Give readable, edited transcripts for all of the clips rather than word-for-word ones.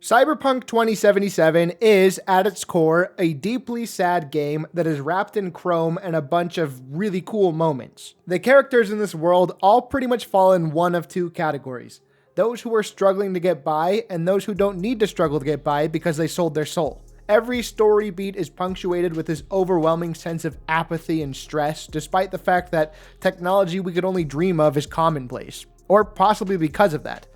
Cyberpunk 2077 is, at its core, a deeply sad game that is wrapped in chrome and a bunch of really cool moments. The characters in this world all pretty much fall in one of two categories: those who are struggling to get by and those who don't need to struggle to get by because they sold their soul. Every story beat is punctuated with this overwhelming sense of apathy and stress, despite the fact that technology we could only dream of is commonplace, or possibly because of that.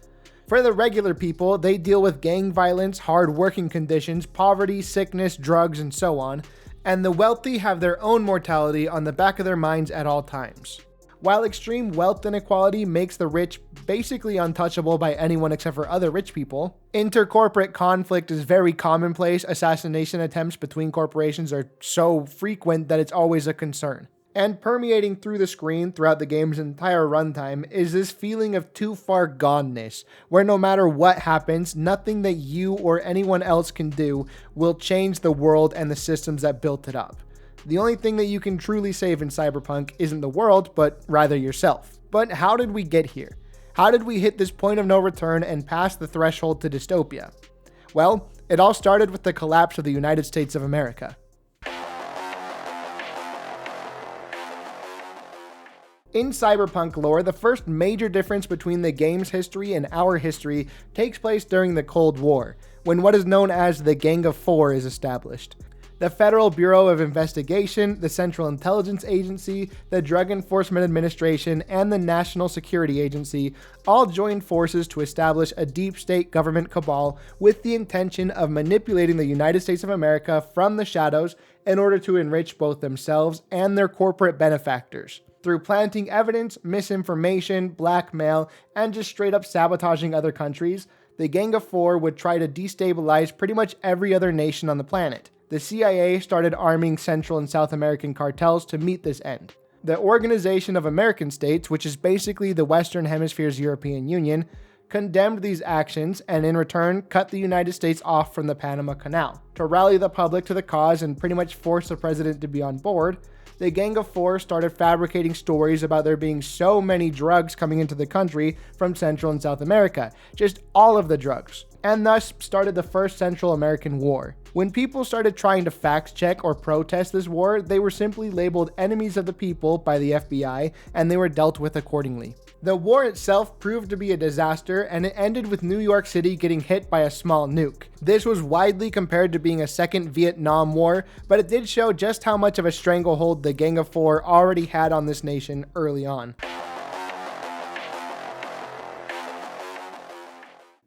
For the regular people, they deal with gang violence, hard working conditions, poverty, sickness, drugs, and so on, and the wealthy have their own mortality on the back of their minds at all times. While extreme wealth inequality makes the rich basically untouchable by anyone except for other rich people, intercorporate conflict is very commonplace. Assassination attempts between corporations are so frequent that it's always a concern. And permeating through the screen throughout the game's entire runtime is this feeling of too far goneness, where no matter what happens, nothing that you or anyone else can do will change the world and the systems that built it up. The only thing that you can truly save in Cyberpunk isn't the world, but rather yourself. But how did we get here? How did we hit this point of no return and pass the threshold to dystopia? Well, it all started with the collapse of the United States of America. In Cyberpunk lore, the first major difference between the game's history and our history takes place during the Cold War, when what is known as the Gang of Four is established. The Federal Bureau of Investigation, the Central Intelligence Agency, the Drug Enforcement Administration, and the National Security Agency all joined forces to establish a deep state government cabal with the intention of manipulating the United States of America from the shadows in order to enrich both themselves and their corporate benefactors. Through planting evidence, misinformation, blackmail, and just straight up sabotaging other countries, the Gang of Four would try to destabilize pretty much every other nation on the planet. The CIA started arming Central and South American cartels to meet this end. The Organization of American States, which is basically the Western Hemisphere's European Union, condemned these actions and in return cut the United States off from the Panama Canal. To rally the public to the cause and pretty much force the president to be on board, the Gang of Four started fabricating stories about there being so many drugs coming into the country from Central and South America, just all of the drugs, and thus started the First Central American War. When people started trying to fact check or protest this war, they were simply labeled enemies of the people by the FBI, and they were dealt with accordingly. The war itself proved to be a disaster, and it ended with New York City getting hit by a small nuke. This was widely compared to being a second Vietnam War, but it did show just how much of a stranglehold the Gang of Four already had on this nation early on.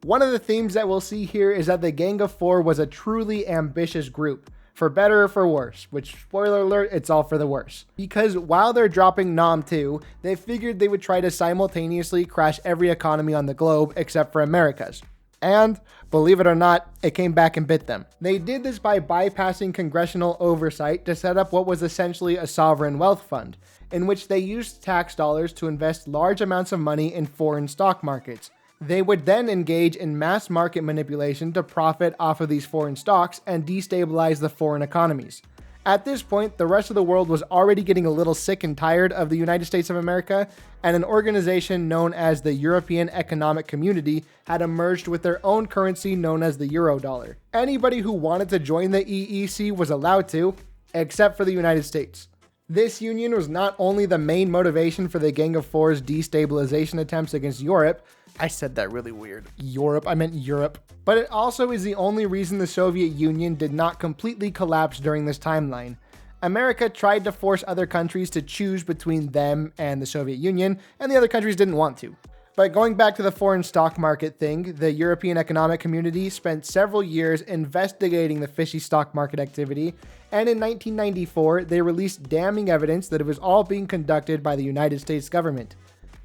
One of the themes that we'll see here is that the Gang of Four was a truly ambitious group, for better or for worse, which, spoiler alert, it's all for the worse. Because while they're dropping Nam 2, they figured they would try to simultaneously crash every economy on the globe except for America's. And, believe it or not, it came back and bit them. They did this by bypassing congressional oversight to set up what was essentially a sovereign wealth fund, in which they used tax dollars to invest large amounts of money in foreign stock markets. They would then engage in mass market manipulation to profit off of these foreign stocks and destabilize the foreign economies. At this point, the rest of the world was already getting a little sick and tired of the United States of America, and an organization known as the European Economic Community had emerged with their own currency known as the Eurodollar. Anybody who wanted to join the EEC was allowed to, except for the United States. This union was not only the main motivation for the Gang of Four's destabilization attempts against Europe. I said that really weird. I meant Europe. But it also is the only reason the Soviet Union did not completely collapse during this timeline. America tried to force other countries to choose between them and the Soviet Union, and the other countries didn't want to. But going back to the foreign stock market thing, the European Economic Community spent several years investigating the fishy stock market activity, and in 1994, they released damning evidence that it was all being conducted by the United States government.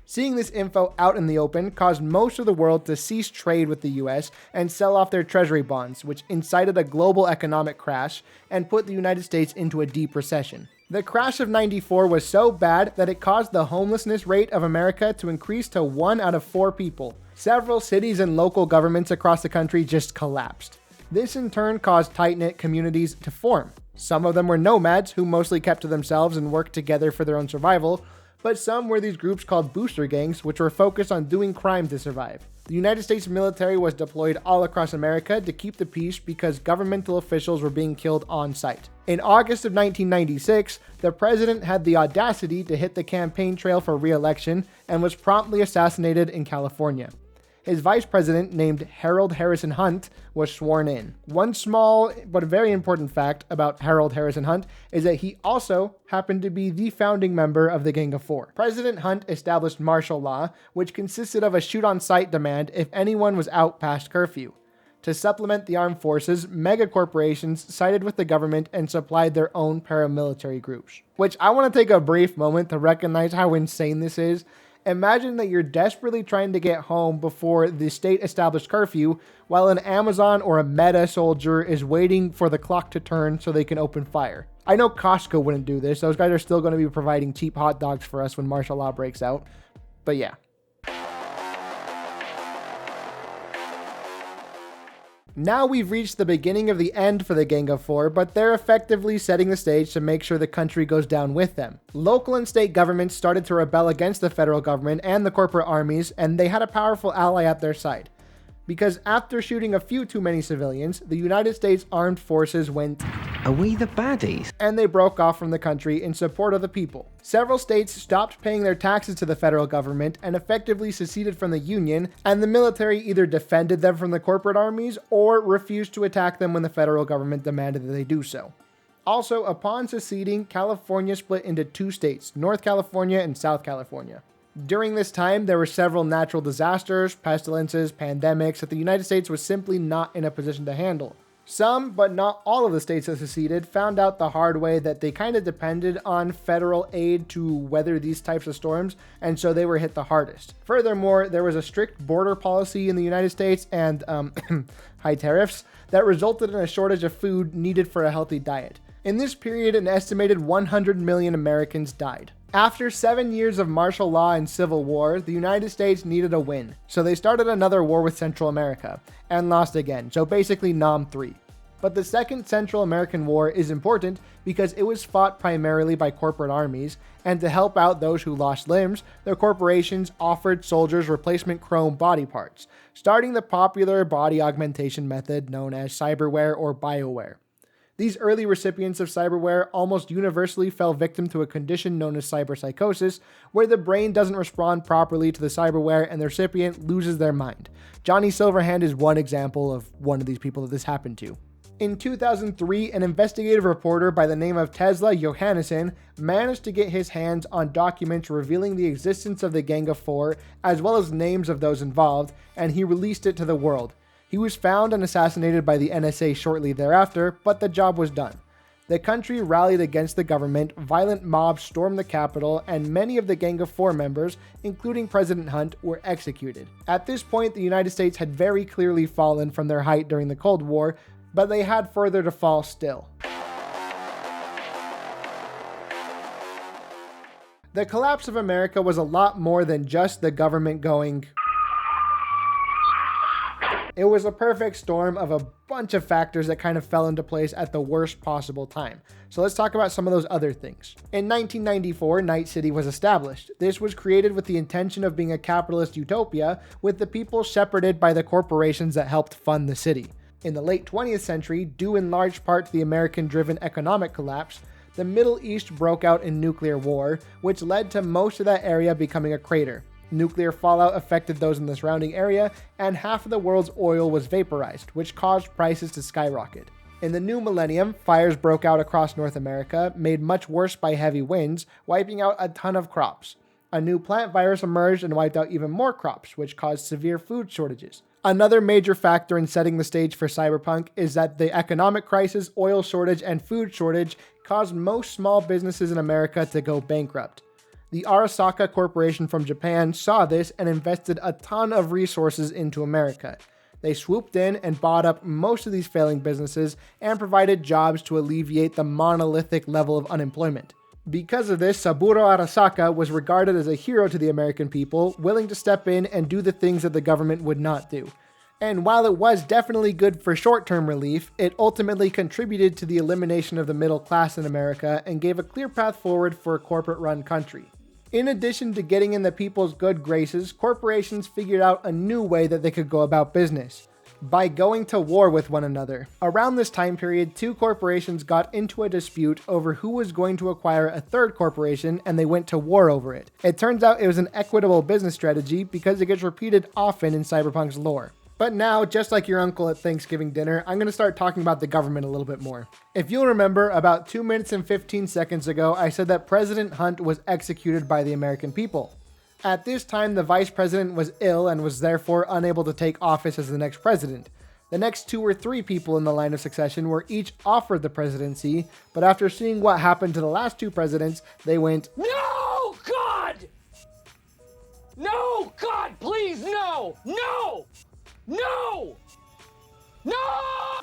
Seeing this info out in the open caused most of the world to cease trade with the US and sell off their treasury bonds, which incited a global economic crash and put the United States into a deep recession. The crash of '94 was so bad that it caused the homelessness rate of America to increase to 1 out of 4 people. Several cities and local governments across the country just collapsed. This in turn caused tight-knit communities to form. Some of them were nomads who mostly kept to themselves and worked together for their own survival, but some were these groups called booster gangs, which were focused on doing crime to survive. The United States military was deployed all across America to keep the peace because governmental officials were being killed on site. In August of 1996, the president had the audacity to hit the campaign trail for re-election and was promptly assassinated in California. His vice president, named Harold Harrison Hunt, was sworn in. One small but very important fact about Harold Harrison Hunt is that he also happened to be the founding member of the Gang of Four. President Hunt established martial law, which consisted of a shoot-on-sight demand if anyone was out past curfew. To supplement the armed forces, megacorporations sided with the government and supplied their own paramilitary groups. Which I want to take a brief moment to recognize how insane this is. Imagine that you're desperately trying to get home before the state established curfew, while an Amazon or a Meta soldier is waiting for the clock to turn so they can open fire. I know Costco wouldn't do this. Those guys are still going to be providing cheap hot dogs for us when martial law breaks out. But yeah. Now we've reached the beginning of the end for the Gang of Four, but they're effectively setting the stage to make sure the country goes down with them. Local and state governments started to rebel against the federal government and the corporate armies, and they had a powerful ally at their side. Because after shooting a few too many civilians, the United States Armed Forces went, "Are we the baddies?" and they broke off from the country in support of the people. Several states stopped paying their taxes to the federal government and effectively seceded from the Union, and the military either defended them from the corporate armies or refused to attack them when the federal government demanded that they do so. Also, upon seceding, California split into two states, North California and South California. During this time, there were several natural disasters, pestilences, pandemics that the United States was simply not in a position to handle. Some, but not all of the states that seceded, found out the hard way that they kind of depended on federal aid to weather these types of storms, and so they were hit the hardest. Furthermore, there was a strict border policy in the United States and high tariffs that resulted in a shortage of food needed for a healthy diet. In this period, an estimated 100 million Americans died. After 7 years of martial law and civil war, the United States needed a win, so they started another war with Central America, and lost again, so basically Nam 3. But the Second Central American War is important because it was fought primarily by corporate armies, and to help out those who lost limbs, their corporations offered soldiers replacement chrome body parts, starting the popular body augmentation method known as cyberware or bioware. These early recipients of cyberware almost universally fell victim to a condition known as cyberpsychosis, where the brain doesn't respond properly to the cyberware and the recipient loses their mind. Johnny Silverhand is one example of one of these people that this happened to. In 2003, an investigative reporter by the name of Tesla Johannesson managed to get his hands on documents revealing the existence of the Gang of Four, as well as names of those involved, and he released it to the world. He was found and assassinated by the NSA shortly thereafter, but the job was done. The country rallied against the government, violent mobs stormed the Capitol, and many of the Gang of Four members, including President Hunt, were executed. At this point, the United States had very clearly fallen from their height during the Cold War, but they had further to fall still. The collapse of America was a lot more than just the government going. It was a perfect storm of a bunch of factors that kind of fell into place at the worst possible time. So let's talk about some of those other things. In 1994, Night City was established. This was created with the intention of being a capitalist utopia, with the people shepherded by the corporations that helped fund the city. In the late 20th century, due in large part to the American-driven economic collapse, the Middle East broke out in nuclear war, which led to most of that area becoming a crater. Nuclear fallout affected those in the surrounding area, and half of the world's oil was vaporized, which caused prices to skyrocket. In the new millennium, fires broke out across North America, made much worse by heavy winds, wiping out a ton of crops. A new plant virus emerged and wiped out even more crops, which caused severe food shortages. Another major factor in setting the stage for Cyberpunk is that the economic crisis, oil shortage, and food shortage caused most small businesses in America to go bankrupt. The Arasaka Corporation from Japan saw this and invested a ton of resources into America. They swooped in and bought up most of these failing businesses and provided jobs to alleviate the monolithic level of unemployment. Because of this, Saburo Arasaka was regarded as a hero to the American people, willing to step in and do the things that the government would not do. And while it was definitely good for short-term relief, it ultimately contributed to the elimination of the middle class in America and gave a clear path forward for a corporate-run country. In addition to getting in the people's good graces, corporations figured out a new way that they could go about business: by going to war with one another. Around this time period, two corporations got into a dispute over who was going to acquire a third corporation, and they went to war over it. It turns out it was an equitable business strategy because it gets repeated often in Cyberpunk's lore. But now, just like your uncle at Thanksgiving dinner, I'm going to start talking about the government a little bit more. If you'll remember, about 2 minutes and 15 seconds ago, I said that President Hunt was executed by the American people. At this time, the vice president was ill and was therefore unable to take office as the next president. The next 2 or 3 people in the line of succession were each offered the presidency, but after seeing what happened to the last 2 presidents, they went, "No, God! No, God, please, no! No! No! No!"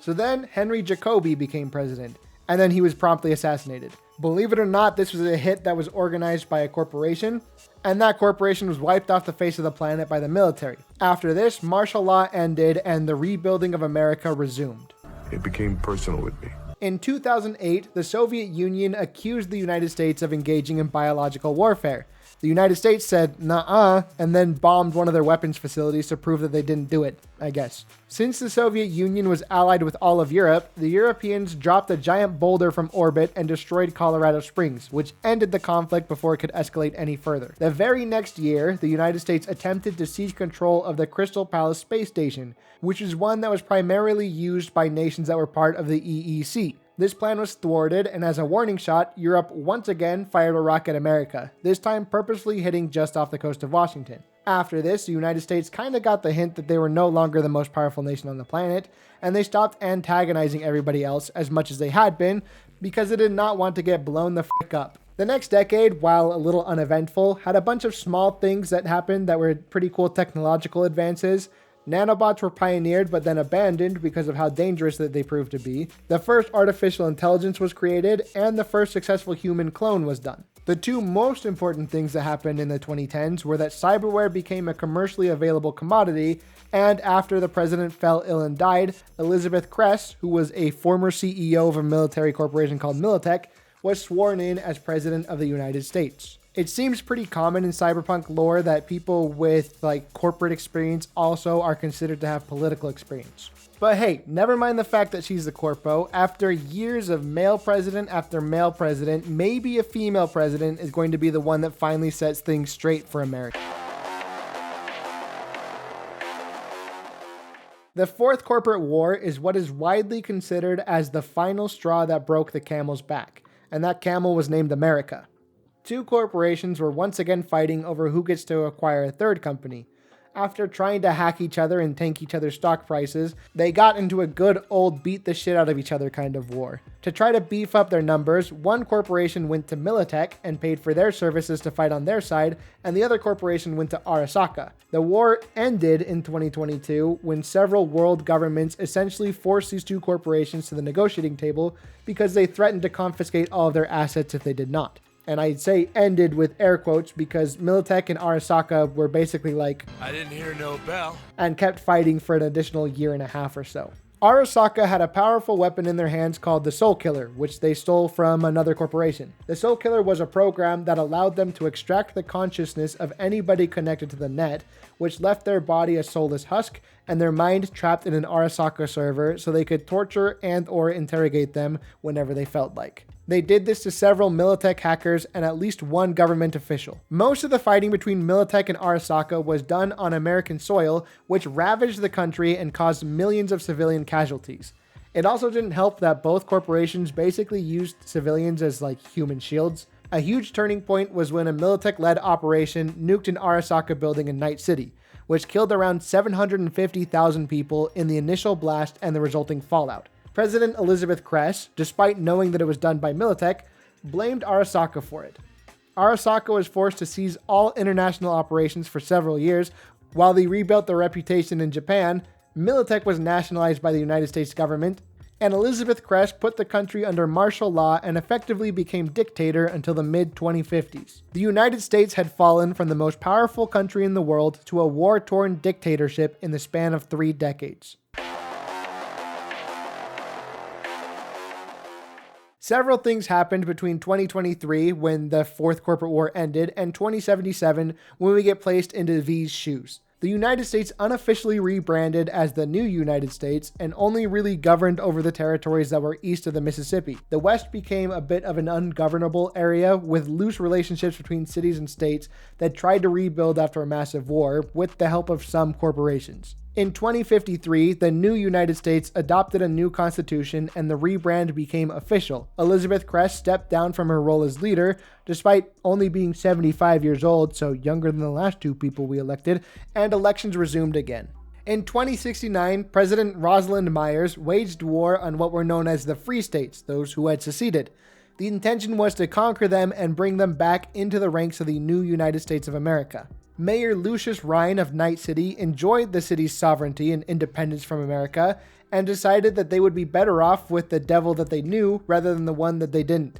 So then Henry Jacobi became president, and then he was promptly assassinated. Believe it or not, this was a hit that was organized by a corporation, and that corporation was wiped off the face of the planet by the military. After this, martial law ended and the rebuilding of America resumed. It became personal with me. In 2008, the Soviet Union accused the United States of engaging in biological warfare. The United States said, "Nuh-uh," and then bombed one of their weapons facilities to prove that they didn't do it, I guess. Since the Soviet Union was allied with all of Europe, the Europeans dropped a giant boulder from orbit and destroyed Colorado Springs, which ended the conflict before it could escalate any further. The very next year, the United States attempted to seize control of the Crystal Palace space station, which is one that was primarily used by nations that were part of the EEC. This plan was thwarted, and as a warning shot, Europe once again fired a rocket at America, this time purposely hitting just off the coast of Washington. After this, the United States kinda got the hint that they were no longer the most powerful nation on the planet, and they stopped antagonizing everybody else as much as they had been, because they did not want to get blown the frick up. The next decade, while a little uneventful, had a bunch of small things that happened that were pretty cool technological advances. Nanobots were pioneered but then abandoned because of how dangerous that they proved to be. The first artificial intelligence was created, and the first successful human clone was done. The 2 most important things that happened in the 2010s were that cyberware became a commercially available commodity, and after the president fell ill and died, Elizabeth Kress, who was a former CEO of a military corporation called Militech, was sworn in as president of the United States. It seems pretty common in cyberpunk lore that people with corporate experience also are considered to have political experience. But hey, never mind the fact that she's the corpo. After years of male president after male president, maybe a female president is going to be the one that finally sets things straight for America. The 4th corporate war is what is widely considered as the final straw that broke the camel's back, and that camel was named America. 2 corporations were once again fighting over who gets to acquire a third company. After trying to hack each other and tank each other's stock prices, they got into a good old beat the shit out of each other kind of war. To try to beef up their numbers, one corporation went to Militech and paid for their services to fight on their side, and the other corporation went to Arasaka. The war ended in 2022 when several world governments essentially forced these 2 corporations to the negotiating table because they threatened to confiscate all of their assets if they did not. And I'd say ended with air quotes because Militech and Arasaka were basically like, "I didn't hear no bell," and kept fighting for an additional year and a half or so. Arasaka had a powerful weapon in their hands called the Soul Killer, which they stole from another corporation. The Soul Killer was a program that allowed them to extract the consciousness of anybody connected to the net, which left their body a soulless husk and their mind trapped in an Arasaka server so they could torture and or interrogate them whenever they felt like. They did this to several Militech hackers and at least one government official. Most of the fighting between Militech and Arasaka was done on American soil, which ravaged the country and caused millions of civilian casualties. It also didn't help that both corporations basically used civilians as human shields. A huge turning point was when a Militech-led operation nuked an Arasaka building in Night City, which killed around 750,000 people in the initial blast and the resulting fallout. President Elizabeth Kress, despite knowing that it was done by Militech, blamed Arasaka for it. Arasaka was forced to cease all international operations for several years. While they rebuilt their reputation in Japan, Militech was nationalized by the United States government, and Elizabeth Kress put the country under martial law and effectively became dictator until the mid-2050s. The United States had fallen from the most powerful country in the world to a war-torn dictatorship in the span of 3 decades. Several things happened between 2023, when the Fourth Corporate War ended, and 2077, when we get placed into V's shoes. The United States unofficially rebranded as the new United States and only really governed over the territories that were east of the Mississippi. The West became a bit of an ungovernable area with loose relationships between cities and states that tried to rebuild after a massive war with the help of some corporations. In 2053, the new United States adopted a new constitution and the rebrand became official. Elizabeth Kress stepped down from her role as leader, despite only being 75 years old, so younger than the last two people we elected, and elections resumed again. In 2069, President Rosalind Myers waged war on what were known as the Free States, those who had seceded. The intention was to conquer them and bring them back into the ranks of the new United States of America. Mayor Lucius Ryan of Night City enjoyed the city's sovereignty and independence from America and decided that they would be better off with the devil that they knew rather than the one that they didn't.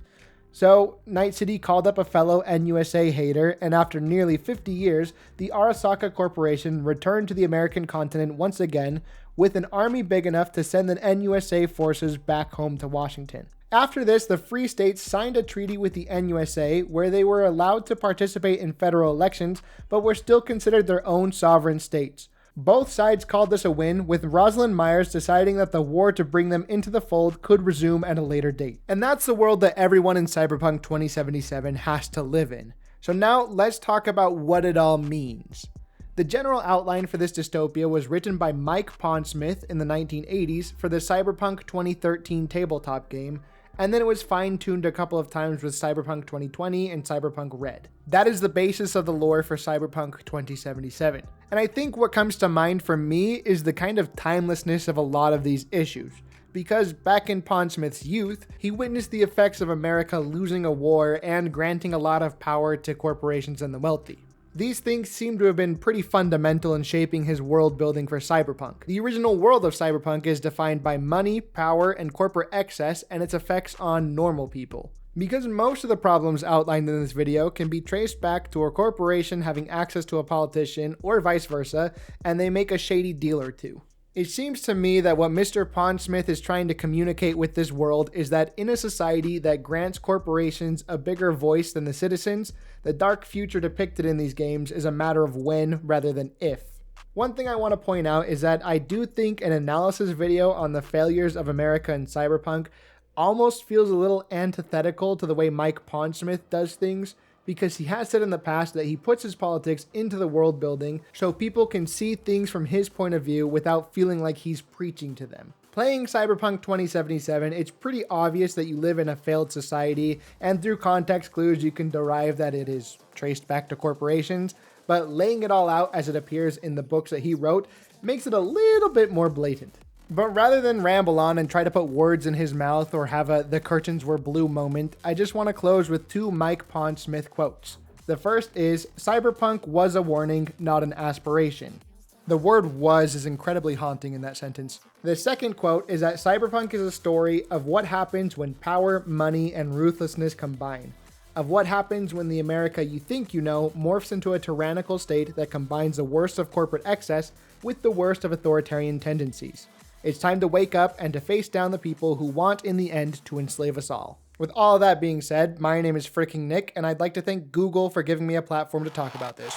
So, Night City called up a fellow NUSA hater, and after nearly 50 years, the Arasaka Corporation returned to the American continent once again with an army big enough to send the NUSA forces back home to Washington. After this, the Free States signed a treaty with the NUSA where they were allowed to participate in federal elections, but were still considered their own sovereign states. Both sides called this a win, with Rosalind Myers deciding that the war to bring them into the fold could resume at a later date. And that's the world that everyone in Cyberpunk 2077 has to live in. So now let's talk about what it all means. The general outline for this dystopia was written by Mike Pondsmith in the 1980s for the Cyberpunk 2013 tabletop game, and then it was fine-tuned a couple of times with Cyberpunk 2020 and Cyberpunk RED. That is the basis of the lore for Cyberpunk 2077. And I think what comes to mind for me is the kind of timelessness of a lot of these issues. Because back in Pondsmith's youth, he witnessed the effects of America losing a war and granting a lot of power to corporations and the wealthy. These things seem to have been pretty fundamental in shaping his world building for Cyberpunk. The original world of Cyberpunk is defined by money, power, and corporate excess and its effects on normal people. Because most of the problems outlined in this video can be traced back to a corporation having access to a politician or vice versa, and they make a shady deal or two. It seems to me that what Mr. Pondsmith is trying to communicate with this world is that in a society that grants corporations a bigger voice than the citizens, the dark future depicted in these games is a matter of when rather than if. One thing I want to point out is that I do think an analysis video on the failures of America in Cyberpunk almost feels a little antithetical to the way Mike Pondsmith does things, because he has said in the past that he puts his politics into the world building so people can see things from his point of view without feeling like he's preaching to them. Playing Cyberpunk 2077, it's pretty obvious that you live in a failed society, and through context clues you can derive that it is traced back to corporations, but laying it all out as it appears in the books that he wrote makes it a little bit more blatant. But rather than ramble on and try to put words in his mouth or have a "the curtains were blue" moment, I just want to close with two Mike Pondsmith quotes. The first is, "Cyberpunk was a warning, not an aspiration." The word "was" is incredibly haunting in that sentence. The second quote is that Cyberpunk is a story of what happens when power, money, and ruthlessness combine. Of what happens when the America you think you know morphs into a tyrannical state that combines the worst of corporate excess with the worst of authoritarian tendencies. It's time to wake up and to face down the people who want in the end to enslave us all. With all that being said, my name is freaking Nick, and I'd like to thank Google for giving me a platform to talk about this.